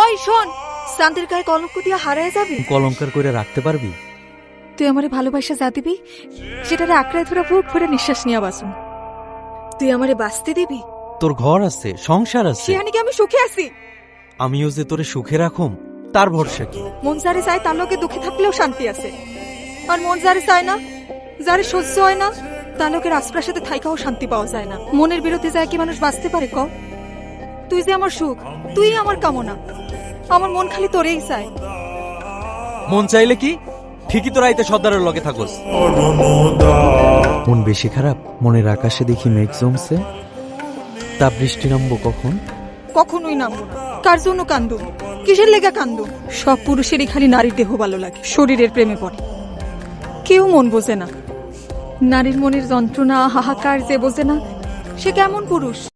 ওই শোন, শান্তির গায়ে কলঙ্ক দিয়ে হারায় যাবি। কলঙ্কার করে রাখতে পারবি? তুই আমারে ভালোবাসা যা দিবি, সেটারে আঁকড়ায় ধরে বুক ভরে নিঃশ্বাস নিয়ে বাসুন। তুই আমারে বাঁচতে দিবি। তোর ঘর আছে, সংসার আছে, সেখানে কি আমি সুখে আছি? আমিও যে তোরে সুখে রাখুম তার ভরসা কি? মন যারে চায় তার লোকে দুঃখে থাকলেও শান্তি আছে, আর মন যারে চায় না, যারে সহ্য হয় না, তার লোকের রাজপ্রাসাদে থাইকাও শান্তি পাওয়া যায় না। মনের বিরুদ্ধে যায় কি মানুষ বাঁচতে পারে ক? তুই যে আমার সুখ, তুই আমার কামনা, আমার মন খালি তোরেই চায়। মন চাইলে কি ঠিকই তোরা আইতে সর্দারের লগে থাকোস। মন বেশি খারাপ, মনের আকাশে দেখি মেঘ জমছে, তা বৃষ্টি নামবো কখন? কখনোই নামবো না। কার জন্য কান্দু? কিসের লেগা কান্দু? সব পুরুষেরই খালি নারীর দেহ ভালো লাগে, শরীরের প্রেমে পড়ে। কেউ মন বোঝে না। নারীর মনের যন্ত্রণা, হাহাকার যে বোঝে না, সে কেমন পুরুষ?